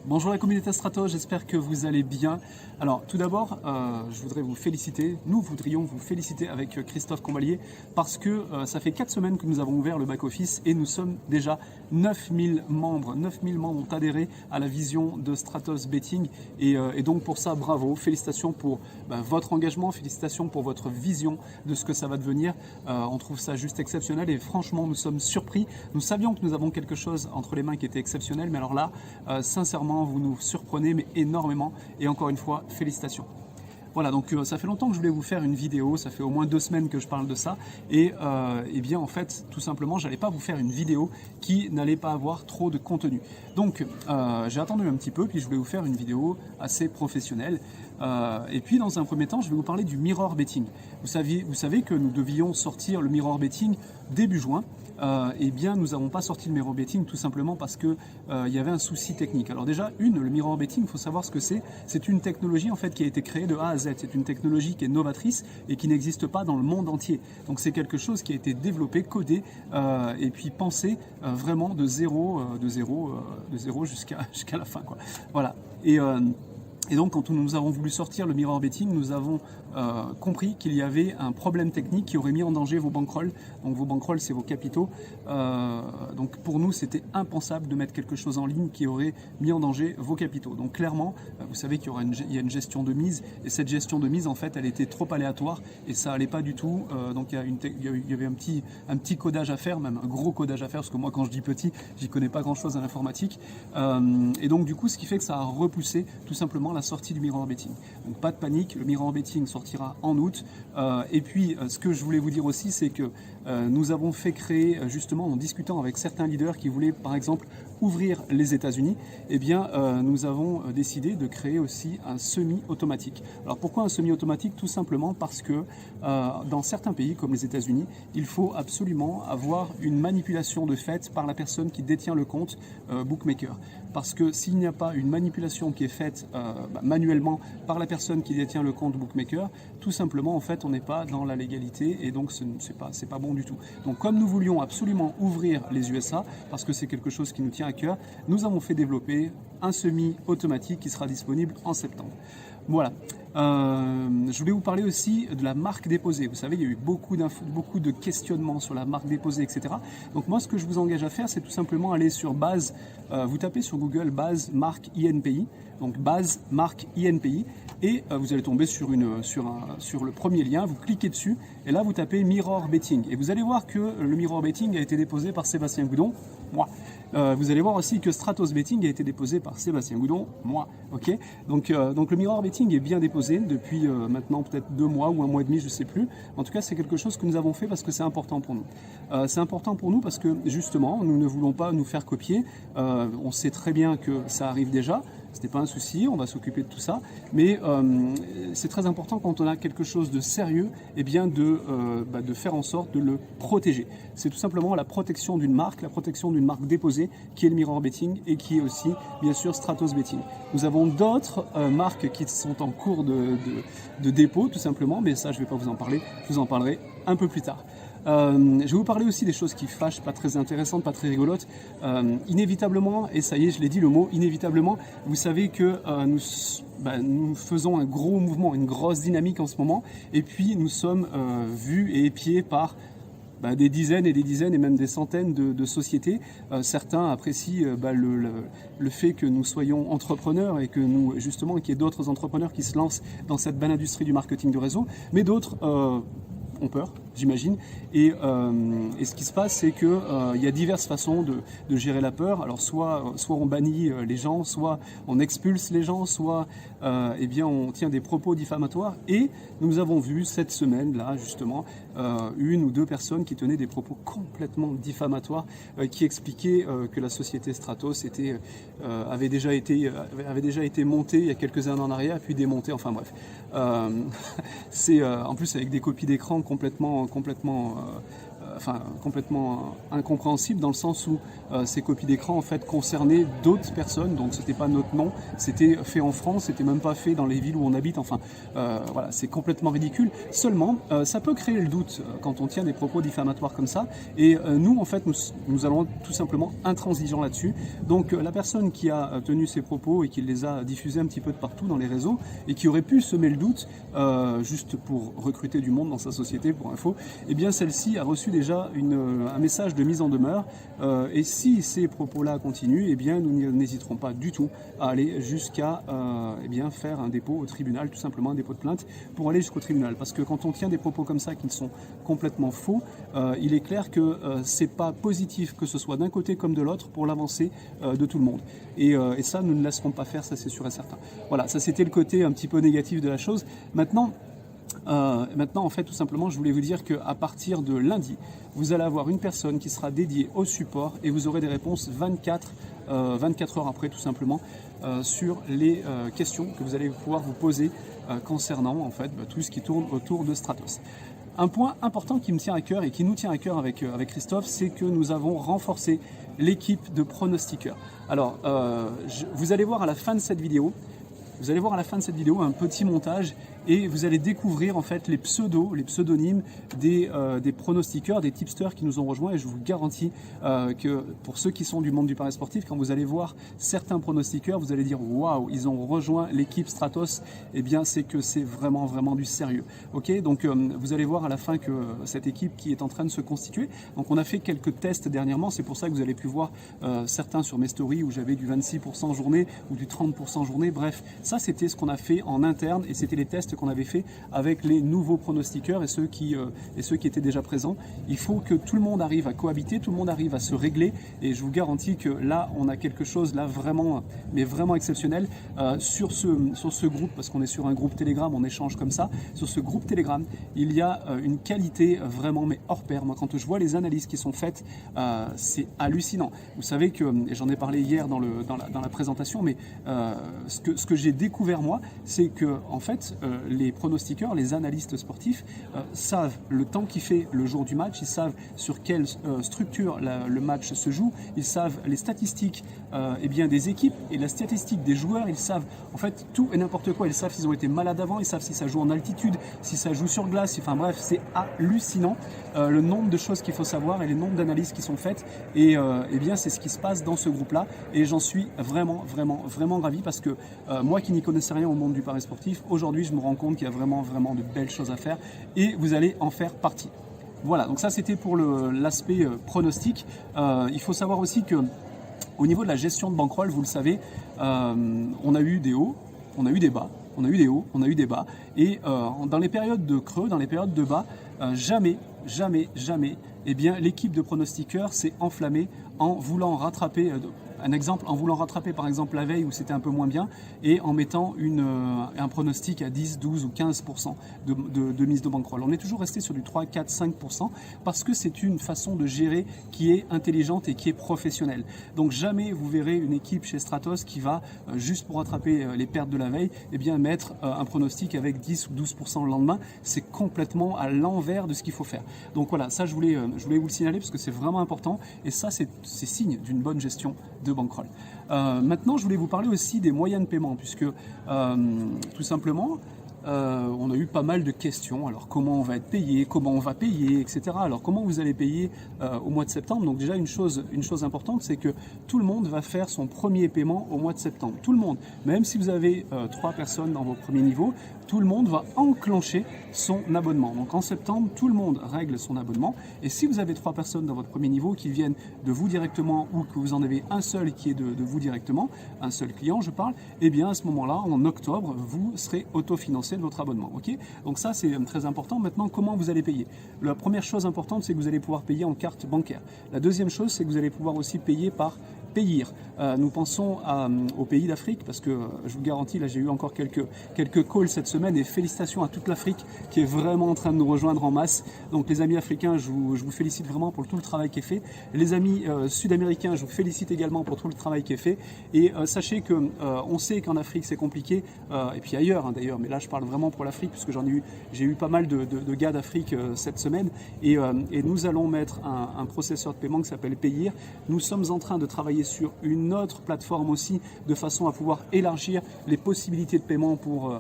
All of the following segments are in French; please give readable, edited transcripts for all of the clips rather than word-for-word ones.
Bonjour la communauté Stratos, j'espère que vous allez bien. Alors tout d'abord, je voudrais vous féliciter, nous voudrions vous féliciter avec Christophe Combalier parce que ça fait 4 semaines que nous avons ouvert le back-office et nous sommes déjà 9000 membres. 9000 membres ont adhéré à la vision de Stratos Betting et donc pour ça, bravo, félicitations pour votre engagement, félicitations pour votre vision de ce que ça va devenir. On trouve ça juste exceptionnel et franchement nous sommes surpris. Nous savions que nous avons quelque chose entre les mains qui était exceptionnel, mais alors là, sincèrement, vous nous surprenez mais énormément et encore une fois félicitations. Voilà, donc ça fait longtemps que je voulais vous faire une vidéo, ça fait au moins 2 semaines que je parle de ça et bien en fait tout simplement j'allais pas vous faire une vidéo qui n'allait pas avoir trop de contenu. Donc j'ai attendu un petit peu puis je voulais vous faire une vidéo assez professionnelle et puis dans un premier temps je vais vous parler du mirror betting. Vous savez que nous devions sortir le mirror betting début juin. Eh bien nous n'avons pas sorti le mirror betting tout simplement parce que il y avait un souci technique. Alors déjà le mirror betting, il faut savoir ce que c'est. C'est une technologie en fait qui a été créée de A à Z. C'est une technologie qui est novatrice et qui n'existe pas dans le monde entier. Donc c'est quelque chose qui a été développé, codé et puis pensé vraiment de zéro jusqu'à la fin quoi. Voilà. Et donc quand nous avons voulu sortir le mirror betting, nous avons compris qu'il y avait un problème technique qui aurait mis en danger vos bankrolls. Donc vos bankrolls, c'est vos capitaux. Donc pour nous, c'était impensable de mettre quelque chose en ligne qui aurait mis en danger vos capitaux. Donc clairement, vous savez qu'il y a une gestion de mise et cette gestion de mise, en fait, elle était trop aléatoire et ça allait pas du tout. Donc il y avait un petit codage à faire, même un gros codage à faire, parce que moi, quand je dis petit, j'y connais pas grand-chose à l'informatique. Et donc du coup, ce qui fait que ça a repoussé tout simplement la sortie du mirror betting. Donc pas de panique, le mirror betting sortira en août. Et puis ce que je voulais vous dire aussi, c'est que nous avons fait créer justement en discutant avec certains leaders qui voulaient par exemple ouvrir les États-Unis, eh bien nous avons décidé de créer aussi un semi-automatique. Alors pourquoi un semi-automatique? Tout simplement parce que dans certains pays comme les États-Unis, il faut absolument avoir une manipulation de fait par la personne qui détient le compte bookmaker. Parce que s'il n'y a pas une manipulation qui est faite manuellement par la personne qui détient le compte bookmaker, tout simplement en fait on n'est pas dans la légalité et donc c'est pas bon du tout. Donc comme nous voulions absolument ouvrir les USA, parce que c'est quelque chose qui nous tient à cœur, nous avons fait développer un semi-automatique qui sera disponible en septembre. Voilà. Je voulais vous parler aussi de la marque déposée. Vous savez, il y a eu beaucoup de questionnements sur la marque déposée, etc. Donc moi, ce que je vous engage à faire, c'est tout simplement aller sur base, vous tapez sur Google base marque INPI, donc base marque INPI, et vous allez tomber sur le premier lien, vous cliquez dessus, et là vous tapez Mirror Betting. Et vous allez voir que le Mirror Betting a été déposé par Sébastien Goudon, moi. Vous allez voir aussi que Stratos Betting a été déposé par Sébastien Goudon, moi. Ok, donc le Mirror Betting est bien déposé depuis maintenant peut-être 2 mois ou 1 mois et demi, je ne sais plus. En tout cas, c'est quelque chose que nous avons fait parce que c'est important pour nous. C'est important pour nous parce que justement, nous ne voulons pas nous faire copier. On sait très bien que ça arrive déjà. Ce n'est pas un souci, on va s'occuper de tout ça, mais c'est très important quand on a quelque chose de sérieux, eh bien de faire en sorte de le protéger. C'est tout simplement la protection d'une marque déposée, qui est le Mirror Betting et qui est aussi, bien sûr, Stratos Betting. Nous avons d'autres marques qui sont en cours de dépôt, tout simplement, mais ça, je ne vais pas vous en parler, je vous en parlerai un peu plus tard. Je vais vous parler aussi des choses qui fâchent, pas très intéressantes, pas très rigolotes. Inévitablement, et ça y est, je l'ai dit le mot, inévitablement, vous savez que nous faisons un gros mouvement, une grosse dynamique en ce moment, et puis nous sommes vus et épiés par des dizaines et des dizaines et même des centaines de sociétés. Certains apprécient le fait que nous soyons entrepreneurs et que nous, justement, qu'il y ait d'autres entrepreneurs qui se lancent dans cette belle industrie du marketing de réseau, mais d'autres ont peur, j'imagine. Et ce qui se passe, c'est qu'il y a diverses façons de gérer la peur. Alors soit on bannit les gens, soit on expulse les gens, soit on tient des propos diffamatoires. Et nous avons vu cette semaine-là, justement, 1 ou 2 personnes qui tenaient des propos complètement diffamatoires, qui expliquaient que la société Stratos avait déjà été montée il y a quelques années en arrière, puis démontée, enfin bref. C'est en plus avec des copies d'écran complètement complètement incompréhensible dans le sens où ces copies d'écran en fait concernaient d'autres personnes, donc c'était pas notre nom, c'était fait en France, c'était même pas fait dans les villes où on habite, enfin voilà, c'est complètement ridicule. Seulement, ça peut créer le doute quand on tient des propos diffamatoires comme ça, et nous en fait nous allons tout simplement intransigeants là-dessus. Donc la personne qui a tenu ces propos et qui les a diffusés un petit peu de partout dans les réseaux et qui aurait pu semer le doute juste pour recruter du monde dans sa société, pour info, eh bien celle-ci a reçu déjà un message de mise en demeure, et si ces propos-là continuent, eh bien nous n'hésiterons pas du tout à aller jusqu'à eh bien faire un dépôt au tribunal, tout simplement un dépôt de plainte pour aller jusqu'au tribunal. Parce que quand on tient des propos comme ça qui sont complètement faux, il est clair que c'est pas positif que ce soit d'un côté comme de l'autre pour l'avancée de tout le monde. Et ça, nous ne laisserons pas faire, ça c'est sûr et certain. Voilà, ça c'était le côté un petit peu négatif de la chose. Maintenant, en fait, tout simplement, je voulais vous dire qu'à partir de lundi, vous allez avoir une personne qui sera dédiée au support et vous aurez des réponses 24 heures après, tout simplement, sur les questions que vous allez pouvoir vous poser concernant en fait tout ce qui tourne autour de Stratos. Un point important qui me tient à cœur et qui nous tient à cœur avec Christophe, c'est que nous avons renforcé l'équipe de pronostiqueurs. Alors, vous allez voir à la fin de cette vidéo, un petit montage et vous allez découvrir en fait les pseudonymes des pronostiqueurs, des tipsters qui nous ont rejoints, et je vous garantis que pour ceux qui sont du monde du pari sportif, quand vous allez voir certains pronostiqueurs, vous allez dire waouh, ils ont rejoint l'équipe Stratos. Eh bien c'est que c'est vraiment du sérieux. Ok, donc vous allez voir à la fin que cette équipe qui est en train de se constituer, donc on a fait quelques tests dernièrement, c'est pour ça que vous avez pu voir certains sur mes stories où j'avais du 26% journée ou du 30% journée, bref, ça c'était ce qu'on a fait en interne et c'était les tests qu'on avait fait avec les nouveaux pronostiqueurs et ceux qui étaient déjà présents. Il faut que tout le monde arrive à cohabiter, tout le monde arrive à se régler, et je vous garantis que là on a quelque chose là vraiment exceptionnel sur ce groupe, parce qu'on est sur un groupe Telegram, on échange comme ça. Sur ce groupe Telegram, il y a une qualité vraiment hors pair. Moi, quand je vois les analyses qui sont faites, c'est hallucinant. Vous savez que, et j'en ai parlé hier dans la présentation, mais ce que j'ai découvert moi, c'est que en fait les pronostiqueurs, les analystes sportifs savent le temps qu'il fait le jour du match, ils savent sur quelle structure le match se joue, ils savent les statistiques eh bien, des équipes et la statistique des joueurs, ils savent en fait tout et n'importe quoi, ils savent s'ils ont été malades avant, ils savent si ça joue en altitude, si ça joue sur glace, enfin bref, c'est hallucinant le nombre de choses qu'il faut savoir et le nombre d'analyses qui sont faites, et eh bien c'est ce qui se passe dans ce groupe-là, et j'en suis vraiment ravi, parce que moi qui n'y connaissais rien au monde du pari sportif, aujourd'hui je me rends compte qu'il y a vraiment de belles choses à faire, et vous allez en faire partie. Voilà, donc ça c'était pour l'aspect pronostic. Il faut savoir aussi que au niveau de la gestion de bankroll, vous le savez, on a eu des hauts, on a eu des bas, on a eu des hauts, on a eu des bas, et dans les périodes de creux, dans les périodes de bas, jamais, eh bien l'équipe de pronostiqueurs s'est enflammée en voulant rattraper. Un exemple, en voulant rattraper par exemple la veille où c'était un peu moins bien, et en mettant un pronostic à 10, 12 ou 15% de mise de bankroll. On est toujours resté sur du 3, 4, 5% parce que c'est une façon de gérer qui est intelligente et qui est professionnelle. Donc jamais vous verrez une équipe chez Stratos qui va, juste pour rattraper les pertes de la veille, eh bien mettre un pronostic avec 10 ou 12% le lendemain. C'est complètement à l'envers de ce qu'il faut faire. Donc voilà, ça je voulais vous le signaler parce que c'est vraiment important, et ça c'est signe d'une bonne gestion de bankroll. Maintenant, je voulais vous parler aussi des moyens de paiement, puisque tout simplement, on a eu pas mal de questions. Alors, comment on va être payé, comment on va payer, etc. Alors, comment vous allez payer au mois de septembre? Donc déjà, une chose importante, c'est que tout le monde va faire son premier paiement au mois de septembre. Tout le monde, même si vous avez 3 personnes dans vos premiers niveaux, tout le monde va enclencher son abonnement. Donc en septembre, tout le monde règle son abonnement. Et si vous avez 3 personnes dans votre premier niveau qui viennent de vous directement, ou que vous en avez un seul qui est de vous directement, un seul client, je parle, eh bien à ce moment-là, en octobre, vous serez autofinancé de votre abonnement. Ok, donc ça, c'est très important. Maintenant, comment vous allez payer? La première chose importante, c'est que vous allez pouvoir payer en carte bancaire. La deuxième chose, c'est que vous allez pouvoir aussi payer par Payir. Nous pensons aux pays d'Afrique parce que je vous garantis, là j'ai eu encore quelques calls cette semaine et félicitations à toute l'Afrique qui est vraiment en train de nous rejoindre en masse. Donc les amis africains, je vous félicite vraiment pour tout le travail qui est fait. Les amis sud-américains, je vous félicite également pour tout le travail qui est fait. Et sachez que on sait qu'en Afrique c'est compliqué, et puis ailleurs d'ailleurs, mais là je parle vraiment pour l'Afrique puisque j'ai eu pas mal de gars d'Afrique cette semaine. Et nous allons mettre un processeur de paiement qui s'appelle Payir. Nous sommes en train de travailler sur une autre plateforme aussi, de façon à pouvoir élargir les possibilités de paiement pour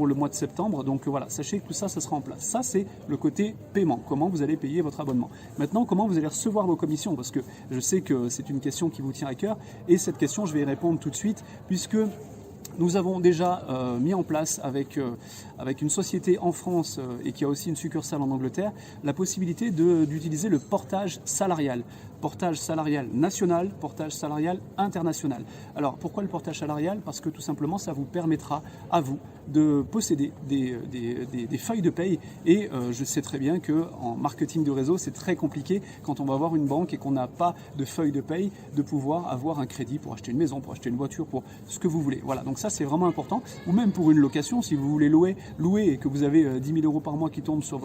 le mois de septembre. Donc voilà, sachez que tout ça, ça sera en place. Ça, c'est le côté paiement, comment vous allez payer votre abonnement. Maintenant, comment vous allez recevoir vos commissions, parce que je sais que c'est une question qui vous tient à cœur, et cette question, je vais y répondre tout de suite, puisque nous avons déjà mis en place avec une société en France et qui a aussi une succursale en Angleterre, la possibilité d'utiliser le portage salarial. Portage salarial national, portage salarial international. Alors pourquoi le portage salarial? Parce que tout simplement ça vous permettra à vous de posséder des feuilles de paye, et je sais très bien qu'en marketing de réseau c'est très compliqué quand on va voir une banque et qu'on n'a pas de feuille de paye de pouvoir avoir un crédit pour acheter une maison, pour acheter une voiture, pour ce que vous voulez. Voilà, donc ça c'est vraiment important. Ou même pour une location, si vous voulez louer et que vous avez 10 000 € par mois qui tombent sur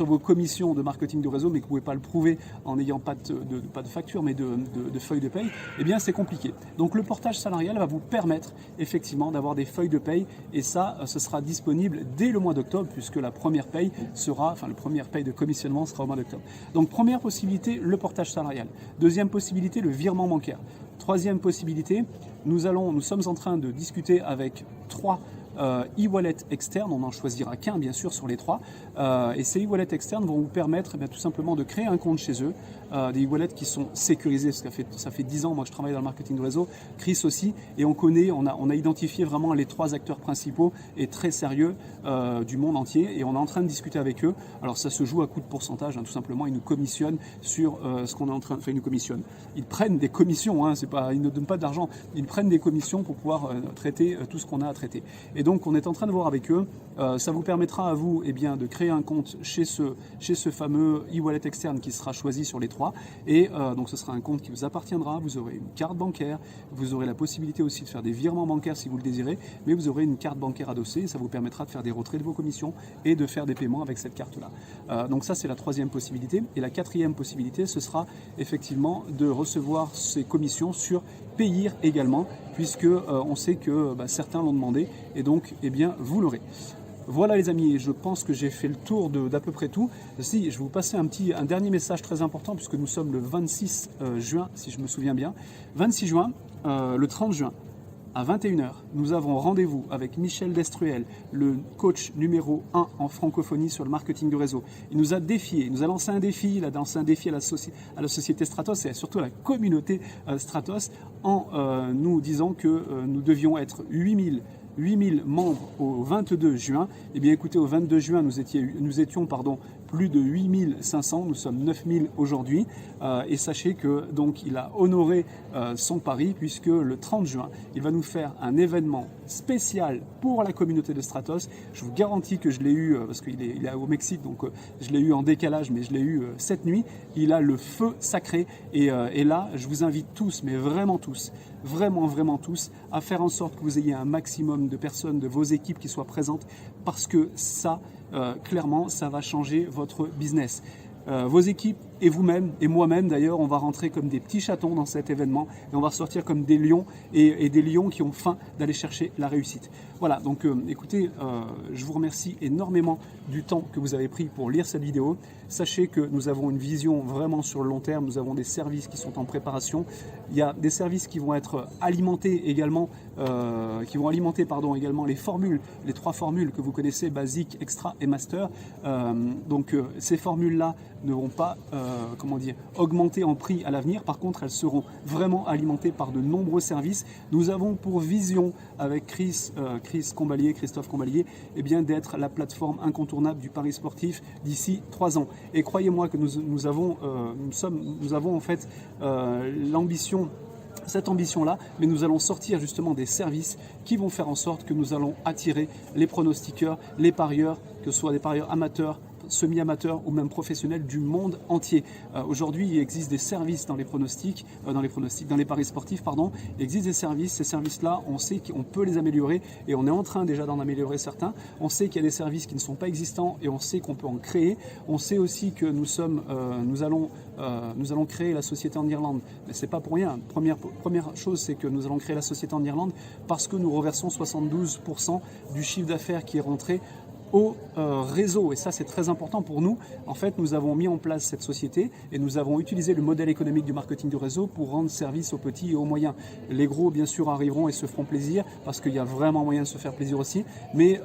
vos commissions de marketing de réseau, mais que vous ne pouvez pas le prouver en n'ayant pas de facture mais de feuilles de paye, eh bien c'est compliqué. Donc le portage salarial va vous permettre effectivement d'avoir des feuilles de paye, et ça, ce sera disponible dès le mois d'octobre, puisque la première paye de commissionnement sera au mois d'octobre. Donc première possibilité, le portage salarial. Deuxième possibilité, le virement bancaire. Troisième possibilité, nous sommes en train de discuter avec 3 e-wallets externes, on n'en choisira qu'un bien sûr sur les 3, et ces e-wallets externes vont vous permettre tout simplement de créer un compte chez eux, des e-wallets qui sont sécurisés, parce que ça fait 10 ans, moi je travaille dans le marketing de réseau, Chris aussi, et on a identifié vraiment les 3 acteurs principaux et très sérieux du monde entier, et on est en train de discuter avec eux. Alors ça se joue à coup de pourcentage, tout simplement, ils nous commissionnent sur ce qu'on est en train de faire, ils nous commissionnent. Ils prennent des commissions, ils ne donnent pas d'argent, ils prennent des commissions pour pouvoir traiter tout ce qu'on a à traiter. Et donc on est en train de voir avec eux, ça vous permettra à vous de créer un compte chez ce fameux e-wallet externe qui sera choisi sur les 3, et donc ce sera un compte qui vous appartiendra, vous aurez une carte bancaire, vous aurez la possibilité aussi de faire des virements bancaires si vous le désirez, mais vous aurez une carte bancaire adossée, et ça vous permettra de faire des retraits de vos commissions et de faire des paiements avec cette carte-là. Donc ça c'est la 3e possibilité, et la 4e possibilité, ce sera effectivement de recevoir ces commissions sur Payir également, puisque on sait que certains l'ont demandé, et donc vous l'aurez. Voilà les amis, je pense que j'ai fait le tour d'à peu près tout. Si, je vais vous passer un dernier message très important, puisque nous sommes le 26 juin, si je me souviens bien. 26 juin, le 30 juin, à 21h, nous avons rendez-vous avec Michel Destruel, le coach numéro 1 en francophonie sur le marketing de réseau. Il nous a défié, il nous a lancé un défi, il a lancé un défi à la société Stratos et surtout à la communauté Stratos, en nous disant que nous devions être 8000 membres au 22 juin. Eh bien écoutez, au 22 juin, nous étions plus de 8500, nous sommes 9000 aujourd'hui, et sachez que donc il a honoré son pari, puisque le 30 juin, il va nous faire un événement spécial pour la communauté de Stratos. Je vous garantis que je l'ai eu, parce qu'il est au Mexique, donc je l'ai eu en décalage, mais je l'ai eu cette nuit. Il a le feu sacré, et là, je vous invite tous, mais vraiment tous, vraiment tous, à faire en sorte que vous ayez un maximum de personnes de vos équipes qui soient présentes, parce que ça, clairement, ça va changer votre business. Vos équipes et vous-même, et moi-même d'ailleurs, on va rentrer comme des petits chatons dans cet événement, et on va sortir comme des lions, et des lions qui ont faim d'aller chercher la réussite. Voilà, donc écoutez, je vous remercie énormément du temps que vous avez pris pour lire cette vidéo. Sachez que nous avons une vision vraiment sur le long terme, nous avons des services qui sont en préparation. Il y a des services qui vont être alimentés également, également les formules, les 3 formules que vous connaissez, basique, extra et master. Donc ces formules-là ne vont pas augmenter en prix à l'avenir. Par contre, elles seront vraiment alimentées par de nombreux services. Nous avons pour vision avec Christophe Combalier, d'être la plateforme incontournable du pari sportif d'ici 3 ans. Et croyez-moi que nous avons en fait cette ambition-là, mais nous allons sortir justement des services qui vont faire en sorte que nous allons attirer les pronostiqueurs, les parieurs, que ce soit des parieurs amateurs, semi-amateurs ou même professionnels du monde entier. Aujourd'hui, il existe des services dans les pronostics, dans les paris sportifs, pardon. Il existe des services. Ces services-là, on sait qu'on peut les améliorer et on est en train déjà d'en améliorer certains. On sait qu'il y a des services qui ne sont pas existants et on sait qu'on peut en créer. On sait aussi que nous allons créer la société en Irlande. Mais c'est pas pour rien. Première chose, c'est que nous allons créer la société en Irlande parce que nous reversons 72% du chiffre d'affaires qui est rentré au réseau, et ça c'est très important pour nous. En fait, nous avons mis en place cette société et nous avons utilisé le modèle économique du marketing du réseau pour rendre service aux petits et aux moyens. Les gros bien sûr arriveront et se feront plaisir parce qu'il y a vraiment moyen de se faire plaisir aussi, mais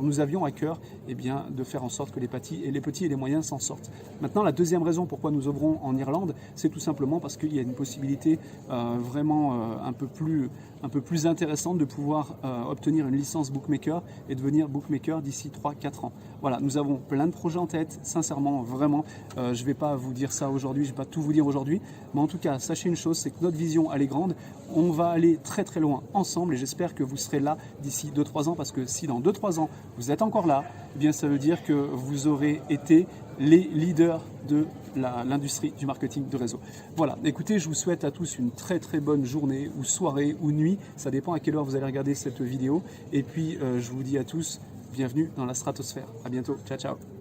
nous avions à cœur de faire en sorte que les petits et les moyens s'en sortent. Maintenant, la deuxième raison pourquoi nous ouvrons en Irlande, c'est tout simplement parce qu'il y a une possibilité vraiment un peu plus intéressante de pouvoir obtenir une licence bookmaker et devenir bookmaker d'ici 3-4 ans. Voilà, nous avons plein de projets en tête, sincèrement, vraiment. Je ne vais pas vous dire ça aujourd'hui, je ne vais pas tout vous dire aujourd'hui, mais en tout cas, sachez une chose, c'est que notre vision, elle est grande. On va aller très très loin ensemble et j'espère que vous serez là d'ici 2-3 ans, parce que si dans 2-3 ans, vous êtes encore là, eh bien ça veut dire que vous aurez été les leaders de l'industrie du marketing de réseau. Voilà, écoutez, je vous souhaite à tous une très très bonne journée ou soirée ou nuit, ça dépend à quelle heure vous allez regarder cette vidéo, et puis je vous dis à tous, bienvenue dans la stratosphère. À bientôt, ciao ciao.